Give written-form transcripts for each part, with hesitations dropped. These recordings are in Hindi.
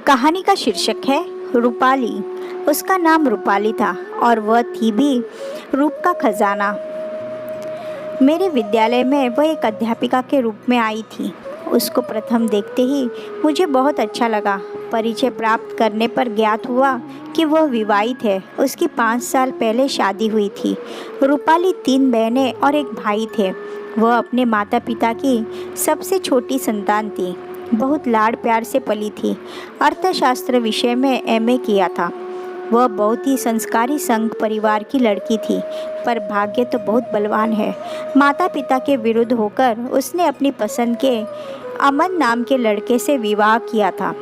कहानी का शीर्षक है रूपाली। उसका नाम रूपाली था और वह थी भी रूप का खजाना। मेरे विद्यालय में वह एक अध्यापिका के रूप में आई थी। उसको प्रथम देखते ही मुझे बहुत अच्छा लगा। परिचय प्राप्त करने पर ज्ञात हुआ कि वह विवाहित है। उसकी 5 साल पहले शादी हुई थी। रूपाली 3 बहनें और एक भाई थे। वह अपने माता पिता की सबसे छोटी संतान थी। बहुत लाड़ प्यार से पली थी। अर्थशास्त्र विषय में एमए किया था। वह बहुत ही संस्कारी संघ परिवार की लड़की थी, पर भाग्य तो बहुत बलवान है। माता पिता के विरुद्ध होकर उसने अपनी पसंद के अमन नाम के लड़के से विवाह किया था।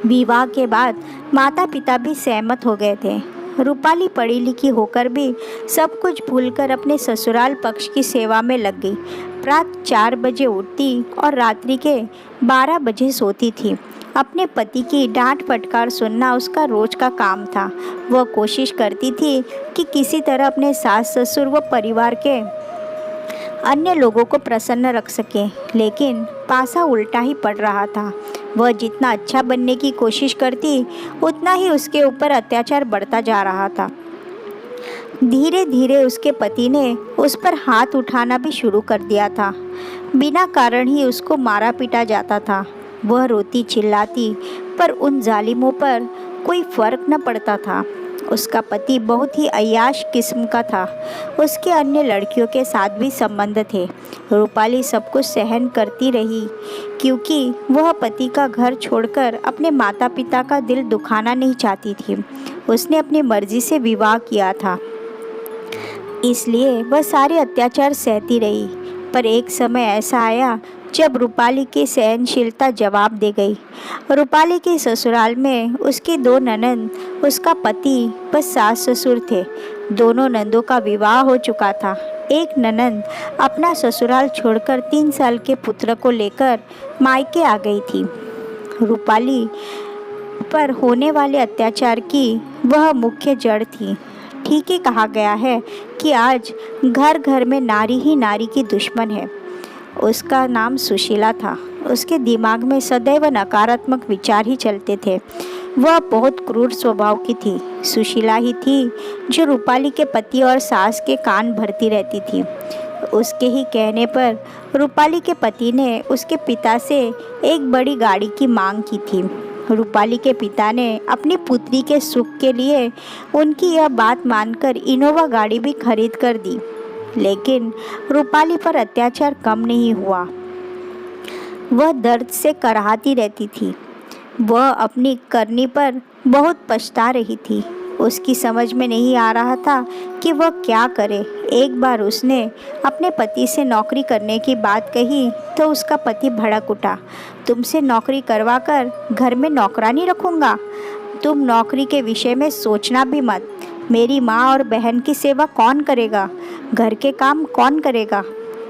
विवाह के बाद माता पिता भी सहमत हो गए थे। रूपाली पढ़ी लिखी होकर भी सब कुछ भूलकर अपने ससुराल पक्ष की सेवा में लग गई। प्रातः 4 बजे उठती और रात्रि के 12 बजे सोती थी। अपने पति की डांट फटकार सुनना उसका रोज का काम था। वह कोशिश करती थी कि किसी तरह अपने सास ससुर व परिवार के अन्य लोगों को प्रसन्न रख सके, लेकिन पासा उल्टा ही पड़ रहा था। वह जितना अच्छा बनने की कोशिश करती, उतना ही उसके ऊपर अत्याचार बढ़ता जा रहा था। धीरे धीरे उसके पति ने उस पर हाथ उठाना भी शुरू कर दिया था। बिना कारण ही उसको मारा पीटा जाता था। वह रोती चिल्लाती, पर उन जालिमों पर कोई फर्क न पड़ता था। उसका पति बहुत ही अय्याश किस्म का था। उसके अन्य लड़कियों के साथ भी संबंध थे। रूपाली सब कुछ सहन करती रही, क्योंकि वह पति का घर छोड़कर अपने माता पिता का दिल दुखाना नहीं चाहती थी। उसने अपनी मर्जी से विवाह किया था, इसलिए वह सारे अत्याचार सहती रही। पर एक समय ऐसा आया जब रूपाली की सहनशीलता जवाब दे गई। रूपाली के ससुराल में उसकी 2 ननंद, उसका पति, बस सास ससुर थे। दोनों नंदों का विवाह हो चुका था। एक ननंद अपना ससुराल छोड़कर 3 साल के पुत्र को लेकर मायके आ गई थी। रूपाली पर होने वाले अत्याचार की वह मुख्य जड़ थी। ठीक ही कहा गया है कि आज घर घर में नारी ही नारी की दुश्मन है। उसका नाम सुशीला था। उसके दिमाग में सदैव नकारात्मक विचार ही चलते थे। वह बहुत क्रूर स्वभाव की थी। सुशीला ही थी जो रूपाली के पति और सास के कान भरती रहती थी। उसके ही कहने पर रूपाली के पति ने उसके पिता से एक बड़ी गाड़ी की मांग की थी। रूपाली के पिता ने अपनी पुत्री के सुख के लिए उनकी यह बात मानकर इनोवा गाड़ी भी खरीद कर दी। लेकिन रूपाली पर अत्याचार कम नहीं हुआ। वह दर्द से कराहती रहती थी। वह अपनी करनी पर बहुत पछता रही थी। उसकी समझ में नहीं आ रहा था कि वह क्या करे। एक बार उसने अपने पति से नौकरी करने की बात कही तो उसका पति भड़क उठा। तुमसे नौकरी करवाकर घर में नौकरानी रखूँगा। तुम नौकरी के विषय में सोचना भी मत। मेरी माँ और बहन की सेवा कौन करेगा? घर के काम कौन करेगा?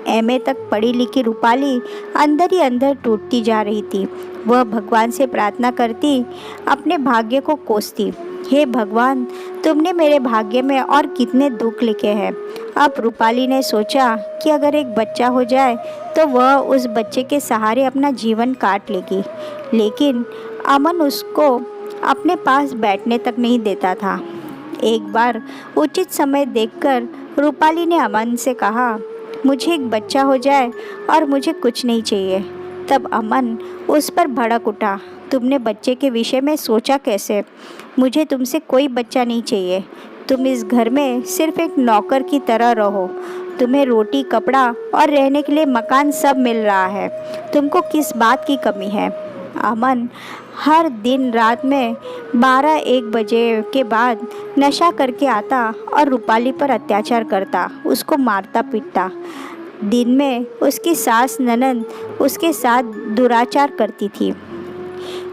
एमए तक पढ़ी लिखी रूपाली अंदर ही अंदर टूटती जा रही थी। वह भगवान से प्रार्थना करती, अपने भाग्य को कोसती। हे भगवान, तुमने मेरे भाग्य में और कितने दुख लिखे हैं। अब रूपाली ने सोचा कि अगर एक बच्चा हो जाए तो वह उस बच्चे के सहारे अपना जीवन काट लेगी। लेकिन अमन उसको अपने पास बैठने तक नहीं देता था। एक बार उचित समय देखकर रूपाली ने अमन से कहा, मुझे एक बच्चा हो जाए और मुझे कुछ नहीं चाहिए। तब अमन उस पर भड़क उठा, तुमने बच्चे के विषय में सोचा कैसे? मुझे तुमसे कोई बच्चा नहीं चाहिए। तुम इस घर में सिर्फ एक नौकर की तरह रहो। तुम्हें रोटी, कपड़ा और रहने के लिए मकान सब मिल रहा है। तुमको किस बात की कमी है? अमन हर दिन रात में 12-1 बजे के बाद नशा करके आता और रूपाली पर अत्याचार करता, उसको मारता पीटता। दिन में उसकी सास ननंद उसके साथ दुराचार करती थी।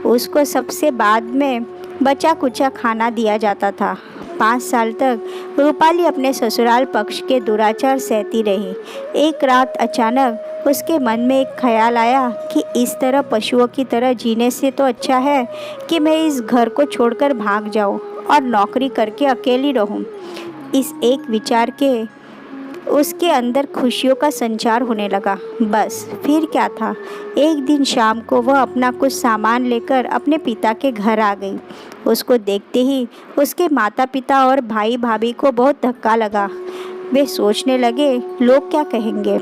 उसको सबसे बाद में बचा कुचा खाना दिया जाता था। 5 साल तक रूपाली अपने ससुराल पक्ष के दुराचार सहती रही। एक रात अचानक उसके मन में एक ख्याल आया कि इस तरह पशुओं की तरह जीने से तो अच्छा है कि मैं इस घर को छोड़कर भाग जाऊं और नौकरी करके अकेली रहूं। इस एक विचार के उसके अंदर खुशियों का संचार होने लगा। बस फिर क्या था, एक दिन शाम को वह अपना कुछ सामान लेकर अपने पिता के घर आ गई। उसको देखते ही उसके माता पिता और भाई भाभी को बहुत धक्का लगा। वे सोचने लगे, लोग क्या कहेंगे।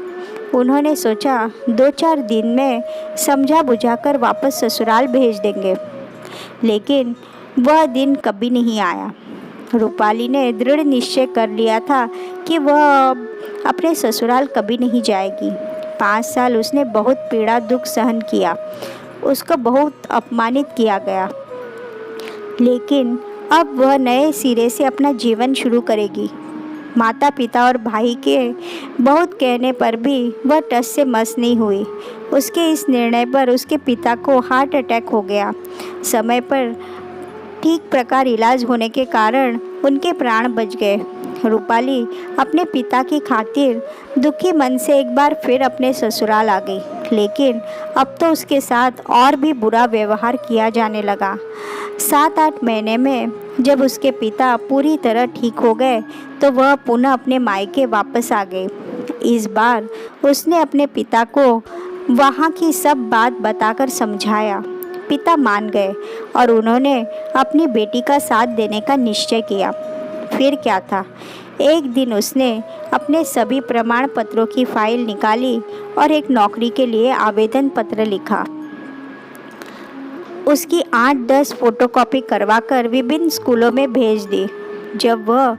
उन्होंने सोचा 2-4 दिन में समझा बुझाकर वापस ससुराल भेज देंगे, लेकिन वह दिन कभी नहीं आया। रूपाली ने दृढ़ निश्चय कर लिया था कि वह अब अपने ससुराल कभी नहीं जाएगी। 5 साल उसने बहुत पीड़ा दुख सहन किया, उसको बहुत अपमानित किया गया, लेकिन अब वह नए सिरे से अपना जीवन शुरू करेगी। माता पिता और भाई के बहुत कहने पर भी वह टस से मस नहीं हुई। उसके इस निर्णय पर उसके पिता को हार्ट अटैक हो गया। समय पर ठीक प्रकार इलाज होने के कारण उनके प्राण बच गए। रूपाली अपने पिता की खातिर दुखी मन से एक बार फिर अपने ससुराल आ गई, लेकिन अब तो उसके साथ और भी बुरा व्यवहार किया जाने लगा। 7-8 महीने में जब उसके पिता पूरी तरह ठीक हो गए तो वह पुनः अपने मायके वापस आ गई। इस बार उसने अपने पिता को वहाँ की सब बात बताकर समझाया। पिता मान गए और उन्होंने अपनी बेटी का साथ देने का निश्चय किया। फिर क्या था, एक दिन उसने अपने सभी प्रमाण पत्रों की फाइल निकाली और एक नौकरी के लिए आवेदन पत्र लिखा। उसकी 8-10 फोटोकॉपी करवाकर विभिन्न स्कूलों में भेज दी। जब वह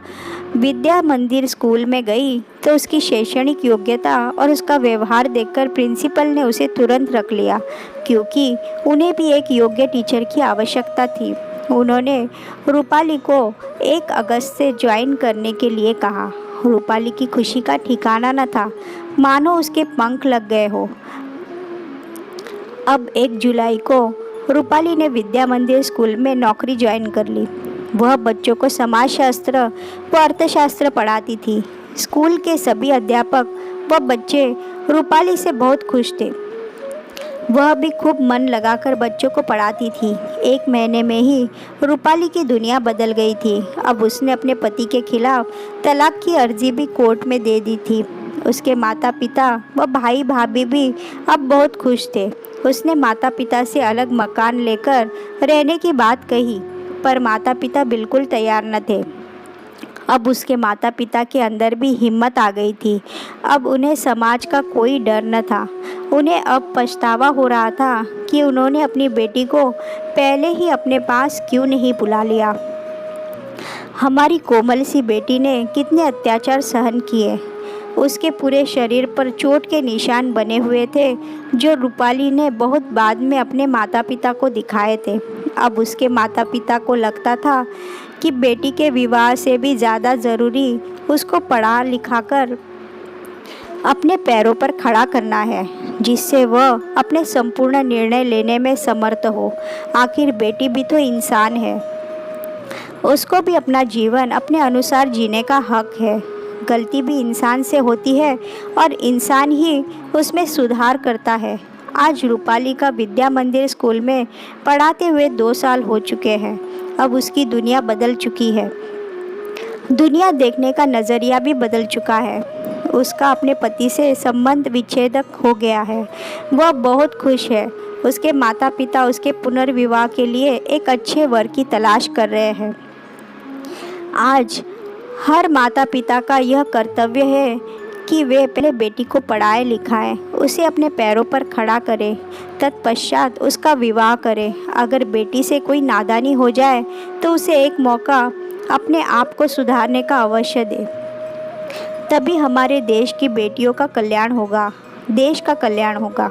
विद्या मंदिर स्कूल में गई तो उसकी शैक्षणिक योग्यता और उसका व्यवहार देखकर प्रिंसिपल ने उसे तुरंत रख लिया, क्योंकि उन्हें भी एक योग्य टीचर की आवश्यकता थी। उन्होंने रूपाली को 1 अगस्त से ज्वाइन करने के लिए कहा। रूपाली की खुशी का ठिकाना न था, मानो उसके पंख लग गए हो। अब 1 जुलाई को रूपाली ने विद्या मंदिर स्कूल में नौकरी ज्वाइन कर ली। वह बच्चों को समाजशास्त्र व अर्थशास्त्र पढ़ाती थी। स्कूल के सभी अध्यापक व बच्चे रूपाली से बहुत खुश थे। वह भी खूब मन लगाकर बच्चों को पढ़ाती थी। 1 महीने में ही रूपाली की दुनिया बदल गई थी। अब उसने अपने पति के खिलाफ तलाक की अर्जी भी कोर्ट में दे दी थी। उसके माता पिता व भाई भाभी भी अब बहुत खुश थे। उसने माता पिता से अलग मकान लेकर रहने की बात कही, पर माता पिता बिल्कुल तैयार न थे। अब उसके माता पिता के अंदर भी हिम्मत आ गई थी। अब उन्हें समाज का कोई डर न था। उन्हें अब पछतावा हो रहा था कि उन्होंने अपनी बेटी को पहले ही अपने पास क्यों नहीं बुला लिया। हमारी कोमल सी बेटी ने कितने अत्याचार सहन किए। उसके पूरे शरीर पर चोट के निशान बने हुए थे, जो रूपाली ने बहुत बाद में अपने माता पिता को दिखाए थे। अब उसके माता पिता को लगता था कि बेटी के विवाह से भी ज़्यादा ज़रूरी उसको पढ़ा लिखाकर अपने पैरों पर खड़ा करना है, जिससे वह अपने संपूर्ण निर्णय लेने में समर्थ हो। आखिर बेटी भी तो इंसान है, उसको भी अपना जीवन अपने अनुसार जीने का हक है। गलती भी इंसान से होती है और इंसान ही उसमें सुधार करता है। आज रूपाली का विद्या मंदिर स्कूल में पढ़ाते हुए 2 साल हो चुके हैं। अब उसकी दुनिया बदल चुकी है। दुनिया देखने का नज़रिया भी बदल चुका है। उसका अपने पति से संबंध विच्छेदक हो गया है। वह बहुत खुश है। उसके माता पिता उसके पुनर्विवाह के लिए एक अच्छे वर की तलाश कर रहे हैं। आज हर माता पिता का यह कर्तव्य है कि वे पहले बेटी को पढ़ाए लिखाएं, उसे अपने पैरों पर खड़ा करें, तत्पश्चात उसका विवाह करें। अगर बेटी से कोई नादानी हो जाए तो उसे एक मौका अपने आप को सुधारने का अवश्य दें। तभी हमारे देश की बेटियों का कल्याण होगा, देश का कल्याण होगा।